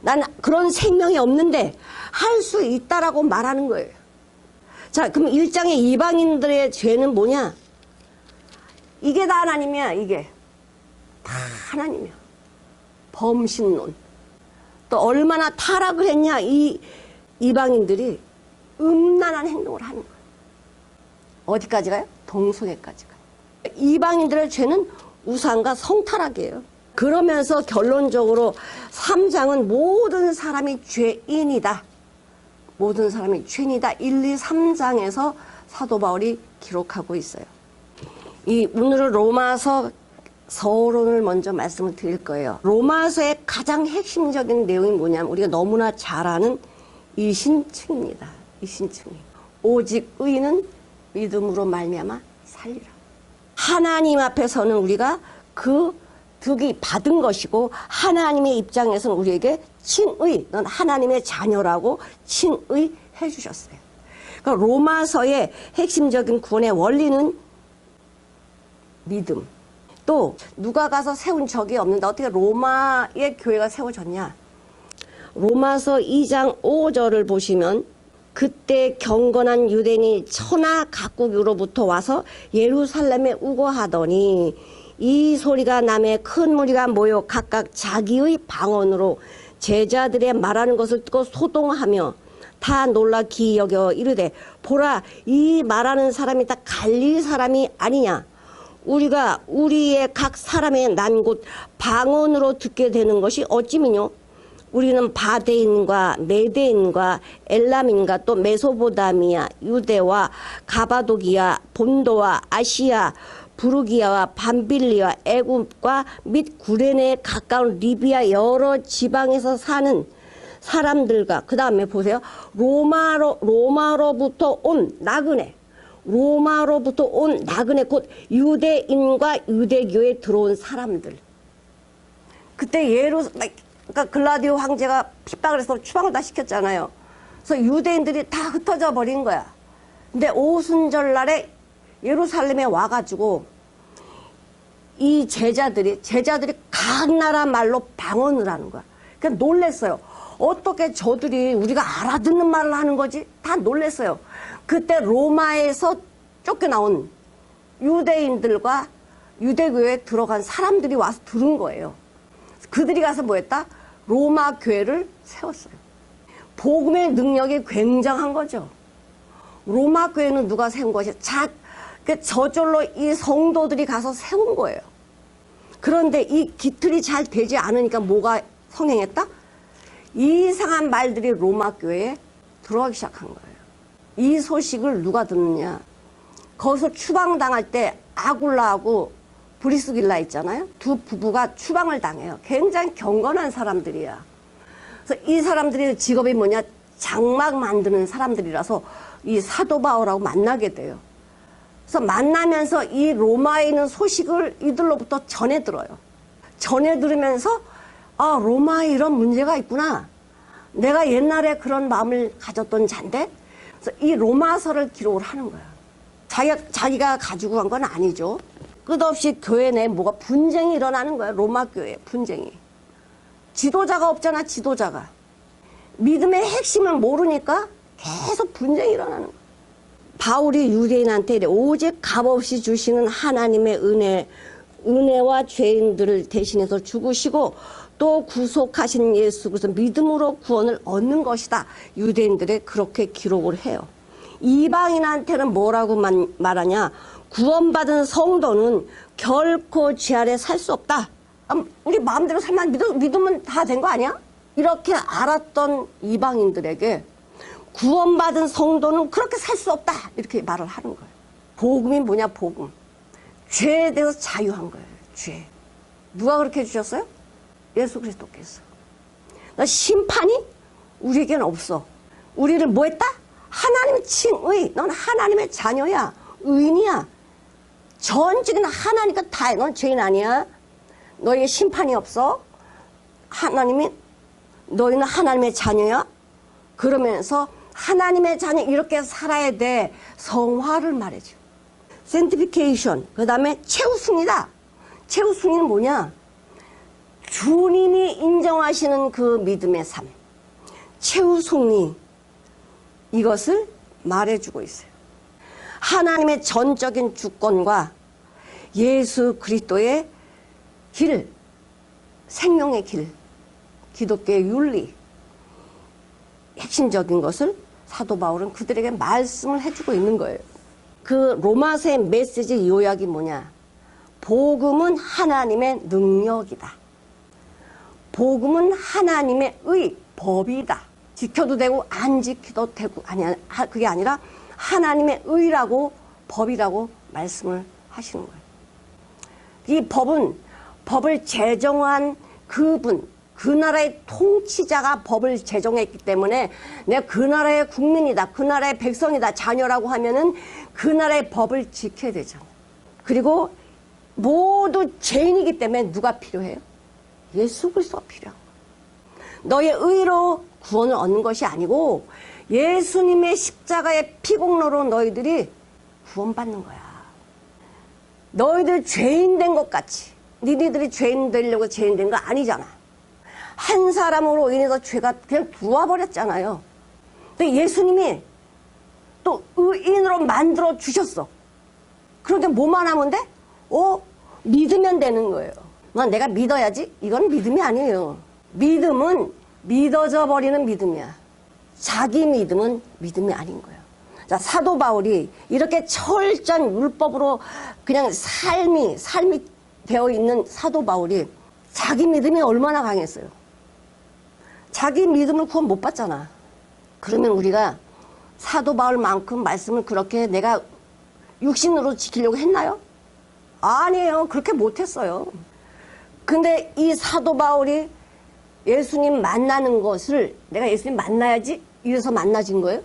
난 그런 생명이 없는데 할 수 있다라고 말하는 거예요. 자, 그럼 1장의 이방인들의 죄는 뭐냐? 이게 다 하나님이야, 이게. 다 하나님이야. 범신론. 또 얼마나 타락을 했냐, 이 이방인들이 음란한 행동을 하는 거예요. 어디까지 가요? 동성애까지 가요. 이방인들의 죄는 우상과 성타락이에요. 그러면서 결론적으로 3장은 모든 사람이 죄인이다. 모든 사람이 죄인이다. 1, 2, 3장에서 사도 바울이 기록하고 있어요. 오늘은 로마서 서론을 먼저 말씀을 드릴 거예요. 로마서의 가장 핵심적인 내용이 뭐냐면 우리가 너무나 잘 아는 이신층입니다. 이신층이. 오직 의인은 믿음으로 말미암아 살리라. 하나님 앞에서는 우리가 그 득이 받은 것이고 하나님의 입장에서는 우리에게 칭의, 넌 하나님의 자녀라고 칭의해 주셨어요. 그러니까 로마서의 핵심적인 구원의 원리는 믿음. 또 누가 가서 세운 적이 없는데 어떻게 로마의 교회가 세워졌냐. 로마서 2장 5절을 보시면 그때 경건한 유대인이 천하 각국으로부터 와서 예루살렘에 우거하더니 이 소리가 나매 큰 무리가 모여 각각 자기의 방언으로 제자들의 말하는 것을 듣고 소동하며 다 놀라 기이 여겨 이르되 보라 이 말하는 사람이 다 갈릴 사람이 아니냐. 우리가 우리의 각 사람의 난 곳 방언으로 듣게 되는 것이 어찌미뇨. 우리는 바데인과 메데인과 엘람인과 또 메소포다미아, 유대와 가바도기아, 본도와 아시아, 부르기아와 밤빌리아, 애굽과 및 구레네에 가까운 리비아 여러 지방에서 사는 사람들과 그 다음에 보세요. 로마로부터 온 나그네. 로마로부터 온 나그네 곧 유대인과 유대교에 들어온 사람들. 그때 그러니까 글라디오 황제가 핍박을 해서 추방을 다 시켰잖아요. 그래서 유대인들이 다 흩어져 버린 거야. 근데 오순절날에 예루살렘에 와가지고 이 제자들이 각 나라 말로 방언을 하는 거야. 그러니까 놀랬어요. 어떻게 저들이 우리가 알아듣는 말을 하는 거지? 다 놀랬어요. 그때 로마에서 쫓겨나온 유대인들과 유대교회에 들어간 사람들이 와서 들은 거예요. 그들이 가서 뭐 했다? 로마 교회를 세웠어요. 복음의 능력이 굉장한 거죠. 로마 교회는 누가 세운 것이 저절로 이 성도들이 가서 세운 거예요. 그런데 이 기틀이 잘 되지 않으니까 뭐가 성행했다? 이상한 말들이 로마 교회에 들어가기 시작한 거예요. 이 소식을 누가 듣느냐? 거기서 추방당할 때 아굴라하고 브리스길라 있잖아요. 두 부부가 추방을 당해요. 굉장히 경건한 사람들이야. 그래서 이 사람들의 직업이 뭐냐? 장막 만드는 사람들이라서 이 사도 바울하고 만나게 돼요. 그래서 만나면서 이 로마에 있는 소식을 이들로부터 전해 들어요. 전해 들으면서 아, 로마에 이런 문제가 있구나. 내가 옛날에 그런 마음을 가졌던 잔데. 그래서 이 로마서를 기록을 하는 거야. 자기가 가지고 간 건 아니죠. 끝없이 교회 내에 뭐가 분쟁이 일어나는 거야. 로마 교회 분쟁이. 지도자가 없잖아. 지도자가. 믿음의 핵심을 모르니까 계속 분쟁이 일어나는 거야. 바울이 유대인한테 이래, 오직 값없이 주시는 하나님의 은혜와 죄인들을 대신해서 죽으시고 또 구속하신 예수 그리스도 믿음으로 구원을 얻는 것이다. 유대인들에 그렇게 기록을 해요. 이방인한테는 뭐라고 말하냐? 구원받은 성도는 결코 죄 아래 살 수 없다. 우리 마음대로 살면 믿으면 다 된 거 아니야? 이렇게 알았던 이방인들에게 구원받은 성도는 그렇게 살 수 없다. 이렇게 말을 하는 거예요. 복음이 뭐냐? 복음. 죄에 대해서 자유한 거예요. 죄. 누가 그렇게 해주셨어요? 예수 그리스도께서. 심판이 우리에게는 없어. 우리를 뭐 했다? 하나님 칭의. 넌 하나님의 자녀야. 의인이야. 전적인 하나니까 다 해. 넌 죄인 아니야. 너에게 심판이 없어. 너희는 하나님의 자녀야. 그러면서 하나님의 자녀 이렇게 살아야 돼. 성화를 말해줘. sanctification. 그 다음에 최우승이다. 최우승이는 뭐냐? 주님이 인정하시는 그 믿음의 삶. 최우승리. 이것을 말해주고 있어요. 하나님의 전적인 주권과 예수 그리스도의 길, 생명의 길, 기독교의 윤리, 핵심적인 것을 사도 바울은 그들에게 말씀을 해주고 있는 거예요. 그 로마서의 메시지 요약이 뭐냐? 복음은 하나님의 능력이다. 복음은 하나님의 법이다. 지켜도 되고 안 지켜도 되고 그게 아니라 하나님의 의라고 법이라고 말씀을 하시는 거예요. 이 법을 제정한 그분, 그 나라의 통치자가 법을 제정했기 때문에 내가 그 나라의 국민이다, 그 나라의 백성이다, 자녀라고 하면은 그 나라의 법을 지켜야 되잖아. 그리고 모두 죄인이기 때문에 누가 필요해요? 예수 그리스도가 필요한 거야. 너의 의로 구원을 얻는 것이 아니고 예수님의 십자가의 피공로로 너희들이 구원받는 거야. 너희들 죄인 된 것 같이, 니네들이 죄인 되려고 죄인 된 거 아니잖아. 한 사람으로 인해서 죄가 그냥 들어와버렸잖아요. 근데 예수님이 또 의인으로 만들어 주셨어. 그런데 뭐만 하면 돼? 믿으면 되는 거예요. 내가 믿어야지? 이건 믿음이 아니에요. 믿음은 믿어져 버리는 믿음이야. 자기 믿음은 믿음이 아닌 거예요. 자, 사도 바울이 이렇게 철저한 율법으로 그냥 삶이 되어 있는 사도 바울이 자기 믿음이 얼마나 강했어요. 자기 믿음을 구원 못 받잖아. 그러면 우리가 사도 바울만큼 말씀을 그렇게 내가 육신으로 지키려고 했나요? 아니에요. 그렇게 못했어요. 근데 이 사도 바울이 예수님 만나는 것을 내가 예수님 만나야지 이래서 만나진 거예요?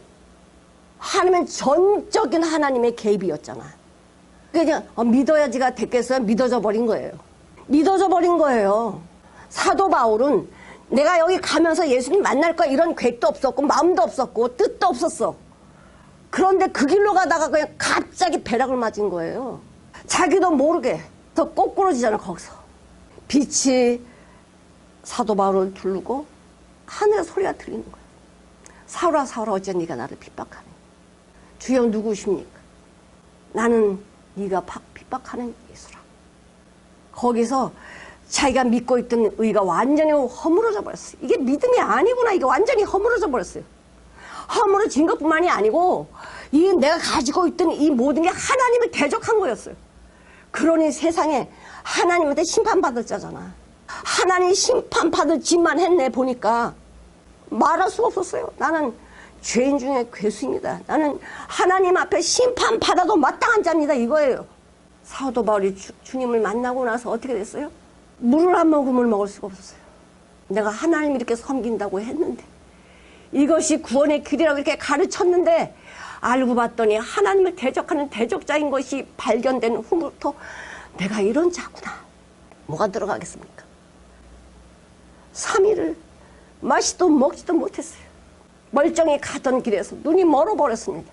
하나님은 전적인 하나님의 개입이었잖아. 그냥 믿어야지가 됐겠어요? 믿어져 버린 거예요. 믿어져 버린 거예요. 사도 바울은 내가 여기 가면서 예수님 만날 거야 이런 계획도 없었고 마음도 없었고 뜻도 없었어. 그런데 그 길로 가다가 그냥 갑자기 벼락을 맞은 거예요. 자기도 모르게 더 꼬꾸러지잖아. 거기서 빛이 사도 바울을 두르고 하늘의 소리가 들리는 거예요. 사울아 사울아 어째 네가 나를 핍박하니. 주여 누구십니까? 나는 네가 핍박하는 예수라. 거기서 자기가 믿고 있던 의가 완전히 허물어져 버렸어요. 이게 믿음이 아니구나. 이게 완전히 허물어져 버렸어요. 허물어진 것뿐만이 아니고 이 내가 가지고 있던 이 모든 게 하나님을 대적한 거였어요. 그러니 세상에 하나님한테 심판받을 자잖아. 하나님 심판받을 짓만 했네. 보니까 말할 수가 없었어요. 나는 죄인 중에 괴수입니다. 나는 하나님 앞에 심판받아도 마땅한 자입니다. 이거예요. 사도 바울이 주님을 만나고 나서 어떻게 됐어요? 물을 한 모금을 먹을 수가 없었어요. 내가 하나님 이렇게 섬긴다고 했는데 이것이 구원의 길이라고 이렇게 가르쳤는데 알고 봤더니 하나님을 대적하는 대적자인 것이 발견된 후부터 내가 이런 자구나. 뭐가 들어가겠습니까? 3일을 마시도 먹지도 못했어요. 멀쩡히 가던 길에서 눈이 멀어버렸습니다.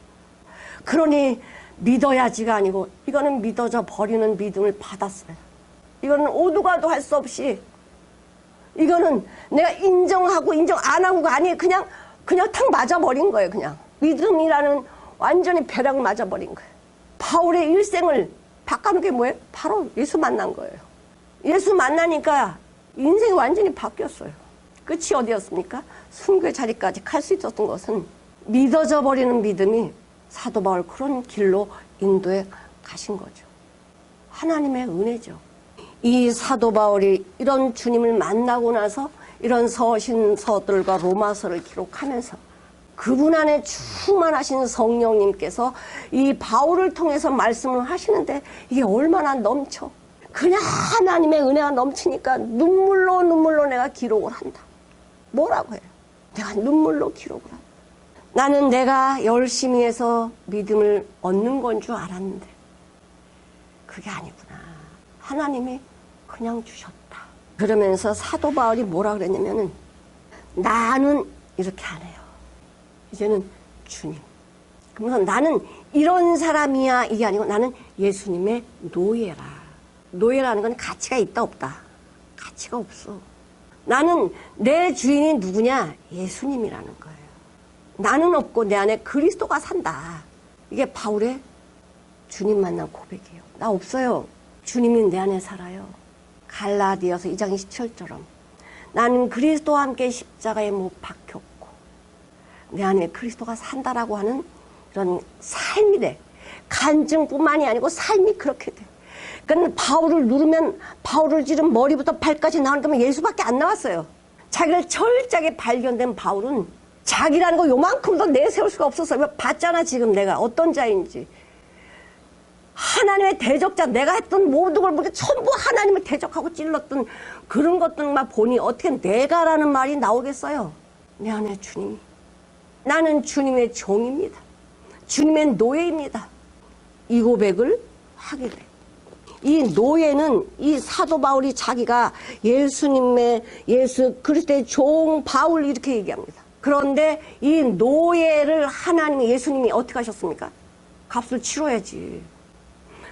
그러니 믿어야지가 아니고 이거는 믿어져 버리는 믿음을 받았어요. 이거는 오두가도 할 수 없이 이거는 내가 인정하고 인정 안 하고가 아니에요. 그냥 탁 맞아버린 거예요. 그냥 믿음이라는 완전히 벼락을 맞아버린 거예요. 바울의 일생을 바꿔놓은 게 뭐예요? 바로 예수 만난 거예요. 예수 만나니까 인생이 완전히 바뀌었어요. 끝이 어디였습니까? 순교의 자리까지 갈 수 있었던 것은 믿어져 버리는 믿음이 사도 바울 그런 길로 인도에 가신 거죠. 하나님의 은혜죠. 이 사도 바울이 이런 주님을 만나고 나서 이런 서신서들과 로마서를 기록하면서 그분 안에 충만하신 성령님께서 이 바울을 통해서 말씀을 하시는데 이게 얼마나 넘쳐. 그냥 하나님의 은혜가 넘치니까 눈물로 내가 기록을 한다. 뭐라고 해요? 내가 눈물로 기록을 한다. 나는 내가 열심히 해서 믿음을 얻는 건 줄 알았는데 그게 아니구나. 하나님이 그냥 주셨다. 그러면서 사도 바울이 뭐라 그랬냐면은 나는 이렇게 안 해요. 이제는 주님. 그러면서 나는 이런 사람이야 이게 아니고 나는 예수님의 노예라. 노예라는 건 가치가 있다 없다. 가치가 없어. 나는 내 주인이 누구냐? 예수님이라는 거예요. 나는 없고 내 안에 그리스도가 산다. 이게 바울의 주님 만난 고백이에요. 나 없어요. 주님이 내 안에 살아요. 갈라디아서 2장 27절처럼 나는 그리스도와 함께 십자가에 못 박혔고 내 안에 그리스도가 산다라고 하는 이런 삶이 돼. 간증뿐만이 아니고 삶이 그렇게 돼. 그러니까 바울을 누르면 바울을 찌른 머리부터 발까지 나오는 거면 예수밖에 안 나왔어요. 자기를 철저하게 발견된 바울은 자기라는 거 요만큼도 내세울 수가 없었어요. 봤잖아 지금 내가 어떤 자인지. 하나님의 대적자, 내가 했던 모든 걸 보니 전부 하나님을 대적하고 찔렀던 그런 것들만 보니 어떻게 내가라는 말이 나오겠어요? 내 안에 주님이. 나는 주님의 종입니다. 주님의 노예입니다. 이 고백을 하게 돼. 이 노예는 이 사도 바울이 자기가 예수 그리스도의 종 바울 이렇게 얘기합니다. 그런데 이 노예를 하나님이 예수님이 어떻게 하셨습니까? 값을 치러야지.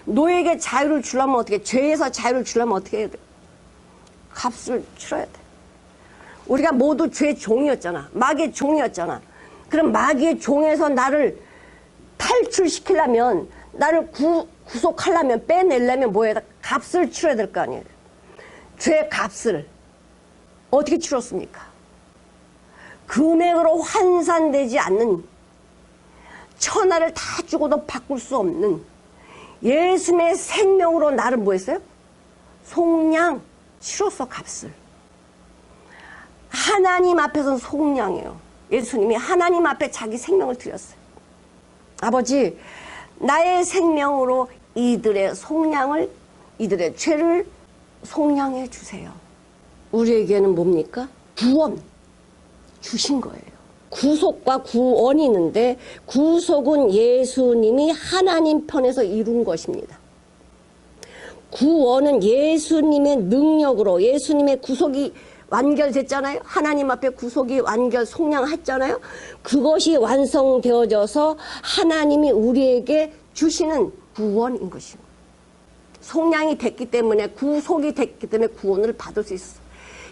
노예에게 자유를 주려면 어떻게, 죄에서 자유를 주려면 어떻게 해야 돼? 값을 치러야 돼. 우리가 모두 죄의 종이었잖아. 마귀의 종이었잖아. 그럼 마귀의 종에서 나를 탈출시키려면, 나를 구속하려면, 빼내려면 뭐해야 돼? 값을 치러야 될 거 아니에요. 죄의 값을 어떻게 치렀습니까? 금액으로 환산되지 않는, 천하를 다 주고도 바꿀 수 없는 예수님의 생명으로 나를 뭐 했어요? 속량 치렀어. 값을. 하나님 앞에서는 속량이에요. 예수님이 하나님 앞에 자기 생명을 드렸어요. 아버지, 나의 생명으로 이들의 속량을, 이들의 죄를 속량해 주세요. 우리에게는 뭡니까? 구원 주신 거예요. 구속과 구원이 있는데, 구속은 예수님이 하나님 편에서 이룬 것입니다. 구원은 예수님의 능력으로, 예수님의 구속이 완결됐잖아요. 하나님 앞에 구속이 속량했잖아요. 그것이 완성되어져서 하나님이 우리에게 주시는 구원인 것입니다. 속량이 됐기 때문에, 구속이 됐기 때문에 구원을 받을 수 있어요.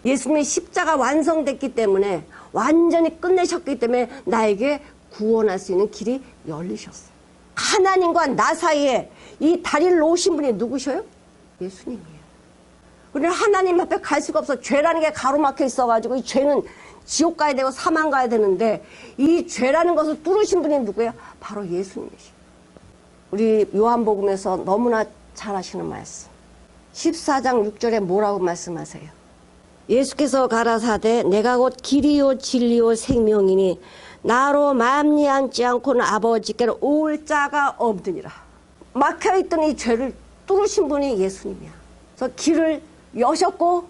예수님의 십자가 완성됐기 때문에, 완전히 끝내셨기 때문에 나에게 구원할 수 있는 길이 열리셨어요. 하나님과 나 사이에 이 다리를 놓으신 분이 누구셔요? 예수님이에요. 우리는 하나님 앞에 갈 수가 없어. 죄라는 게 가로막혀 있어가지고 이 죄는 지옥 가야 되고 사망 가야 되는데, 이 죄라는 것을 뚫으신 분이 누구예요? 바로 예수님이시죠. 우리 요한복음에서 너무나 잘 아시는 말씀, 14장 6절에 뭐라고 말씀하세요? 예수께서 가라사대 내가 곧 길이요 진리요 생명이니 나로 맘리하지 않고는 아버지께로 올 자가 없느니라. 막혀있던 이 죄를 뚫으신 분이 예수님이야. 그래서 길을 여셨고,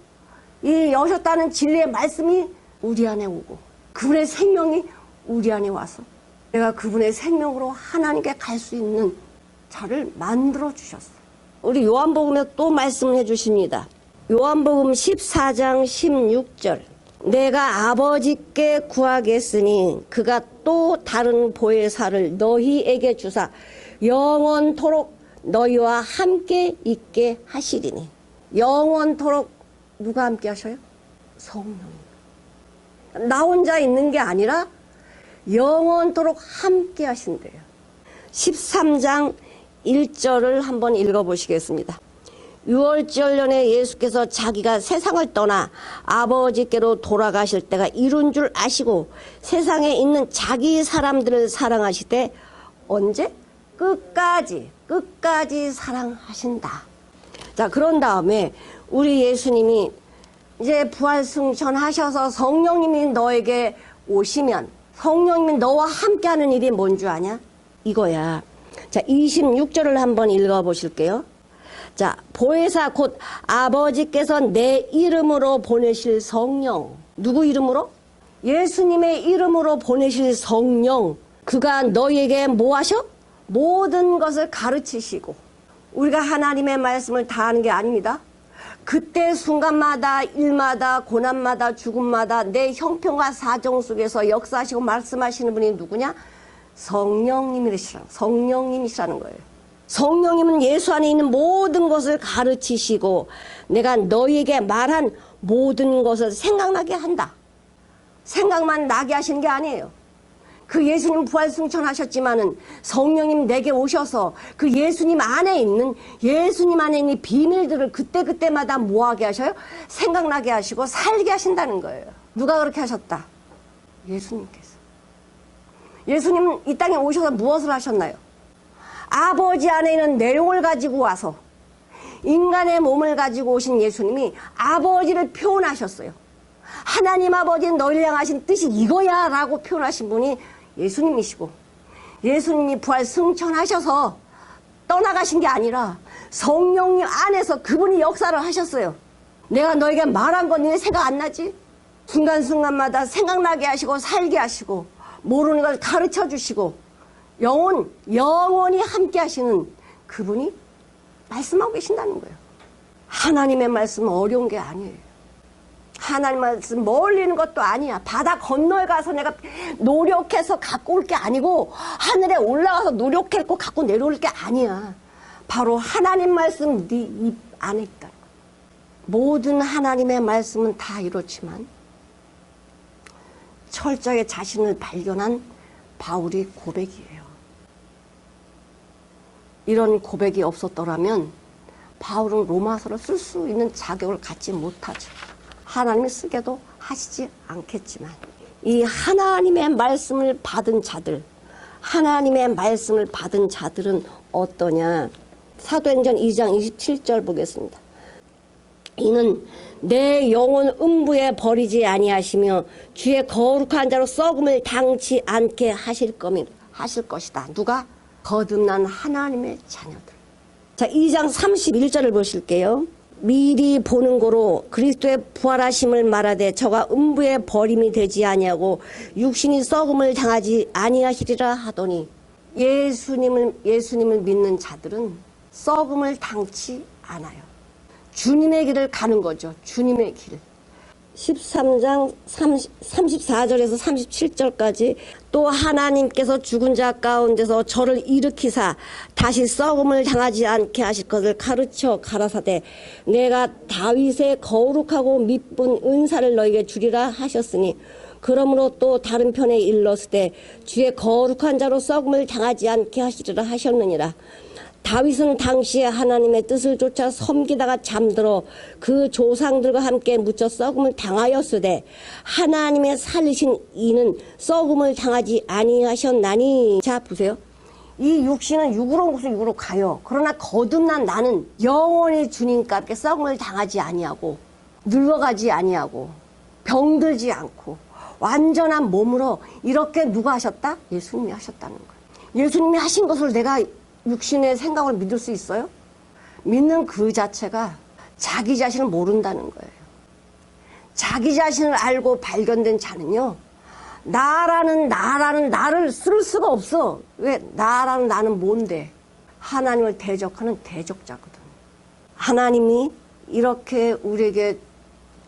이 여셨다는 진리의 말씀이 우리 안에 오고, 그분의 생명이 우리 안에 와서 내가 그분의 생명으로 하나님께 갈 수 있는 자를 만들어 주셨어. 우리 요한복음에 또 말씀을 해주십니다. 요한복음 14장 16절, 내가 아버지께 구하겠으니 그가 또 다른 보혜사를 너희에게 주사 영원토록 너희와 함께 있게 하시리니. 영원토록 누가 함께 하셔요? 성령님. 나 혼자 있는 게 아니라 영원토록 함께 하신대요. 13장 1절을 한번 읽어보시겠습니다. 유월절년에 예수께서 자기가 세상을 떠나 아버지께로 돌아가실 때가 이룬 줄 아시고 세상에 있는 자기 사람들을 사랑하시되, 언제? 끝까지 사랑하신다. 자, 그런 다음에 우리 예수님이 이제 부활승천하셔서 성령님이 너에게 오시면, 성령님이 너와 함께하는 일이 뭔 줄 아냐? 이거야. 자, 26절을 한번 읽어보실게요. 자, 보혜사 곧 아버지께서 내 이름으로 보내실 성령. 누구 이름으로? 예수님의 이름으로 보내실 성령. 그가 너희에게 뭐 하셔? 모든 것을 가르치시고. 우리가 하나님의 말씀을 다 하는 게 아닙니다. 그때 순간마다, 일마다, 고난마다, 죽음마다 내 형편과 사정 속에서 역사하시고 말씀하시는 분이 누구냐? 성령님이시라는 거예요. 성령님은 예수 안에 있는 모든 것을 가르치시고 내가 너희에게 말한 모든 것을 생각나게 한다. 생각만 나게 하시는 게 아니에요. 그 예수님 부활승천하셨지만은 성령님 내게 오셔서 그 예수님 안에 있는 비밀들을 그때그때마다 뭐하게 하셔요? 생각나게 하시고 살게 하신다는 거예요. 누가 그렇게 하셨다? 예수님께서. 예수님은 이 땅에 오셔서 무엇을 하셨나요? 아버지 안에 있는 내용을 가지고 와서 인간의 몸을 가지고 오신 예수님이 아버지를 표현하셨어요. 하나님 아버지 너희를 향하신 뜻이 이거야 라고 표현하신 분이 예수님이시고, 예수님이 부활 승천하셔서 떠나가신 게 아니라 성령님 안에서 그분이 역사를 하셨어요. 내가 너에게 말한 건 니네 생각 안 나지? 순간순간마다 생각나게 하시고 살게 하시고 모르는 걸 가르쳐 주시고 영원히 함께 하시는 그분이 말씀하고 계신다는 거예요. 하나님의 말씀은 어려운 게 아니에요. 하나님 말씀 멀리 있는 것도 아니야. 바다 건너에 가서 내가 노력해서 갖고 올 게 아니고 하늘에 올라가서 노력했고 갖고 내려올 게 아니야. 바로 하나님 말씀 네 입 안에 있다. 모든 하나님의 말씀은 다 이렇지만 철저하게 자신을 발견한 바울이 고백이에요. 이런 고백이 없었더라면 바울은 로마서를 쓸 수 있는 자격을 갖지 못하죠. 하나님이 쓰게도 하시지 않겠지만 이 하나님의 말씀을 받은 자들, 하나님의 말씀을 받은 자들은 어떠냐? 사도행전 2장 27절 보겠습니다. 이는 내 영혼 음부에 버리지 아니하시며 주의 거룩한 자로 썩음을 당치 않게 하실 것이다. 누가? 거듭난 하나님의 자녀들. 자, 2장 31절을 보실게요. 미리 보는 고로 그리스도의 부활하심을 말하되 저가 음부에 버림이 되지 아니하고 육신이 썩음을 당하지 아니하시리라 하더니 예수님을 믿는 자들은 썩음을 당치 않아요. 주님의 길을 가는 거죠. 주님의 길. 13장 34절에서 37절까지 또 하나님께서 죽은 자 가운데서 저를 일으키사 다시 썩음을 당하지 않게 하실 것을 가르쳐 가라사대 내가 다윗의 거룩하고 미쁜 은사를 너에게 주리라 하셨으니 그러므로 또 다른 편에 일렀으되 주의 거룩한 자로 썩음을 당하지 않게 하시리라 하셨느니라. 다윗은 당시에 하나님의 뜻을 쫓아 섬기다가 잠들어 그 조상들과 함께 묻혀 썩음을 당하였으되 하나님의 살리신 이는 썩음을 당하지 아니하셨나니. 자 보세요. 이 육신은 육으로 온 곳은 육으로 가요. 그러나 거듭난 나는 영원히 주님과 함께 썩음을 당하지 아니하고 늙어가지 아니하고 병들지 않고 완전한 몸으로 이렇게 누가 하셨다? 예수님이 하셨다는 거예요. 예수님이 하신 것을 내가 육신의 생각을 믿을 수 있어요? 믿는 그 자체가 자기 자신을 모른다는 거예요. 자기 자신을 알고 발견된 자는요, 나라는 나를 쓸 수가 없어. 왜? 나라는 나는 뭔데? 하나님을 대적하는 대적자거든. 하나님이 이렇게 우리에게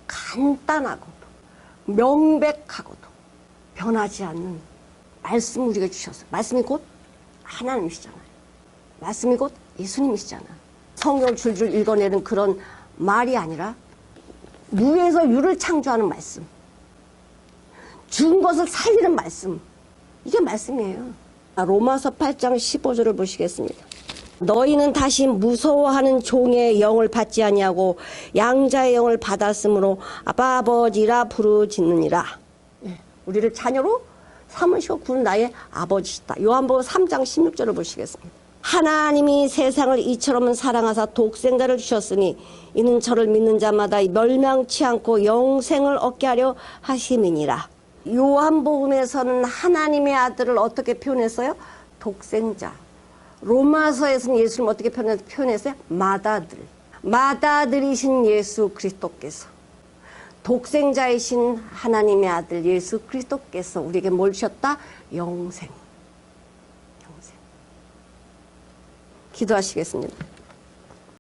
간단하고도 명백하고도 변하지 않는 말씀을 우리에게 주셨어요. 말씀이 곧 하나님이시잖아요. 말씀이 곧 예수님이시잖아. 성경을 줄줄 읽어내는 그런 말이 아니라 무에서 유를 창조하는 말씀, 죽은 것을 살리는 말씀, 이게 말씀이에요. 로마서 8장 15절을 보시겠습니다. 너희는 다시 무서워하는 종의 영을 받지 아니하고 양자의 영을 받았으므로 아빠 아버지라 부르짖느니라. 우리를 자녀로 삼으시고 구는 나의 아버지시다. 요한복음 3장 16절을 보시겠습니다. 하나님이 세상을 이처럼 사랑하사 독생자를 주셨으니 이는 저를 믿는 자마다 멸망치 않고 영생을 얻게 하려 하심이니라. 요한복음에서는 하나님의 아들을 어떻게 표현했어요? 독생자. 로마서에서는 예수를 어떻게 표현했어요? 맏아들. 맏아들이신 예수 그리스도께서, 독생자이신 하나님의 아들 예수 그리스도께서 우리에게 뭘 주셨다? 영생. 기도하시겠습니다.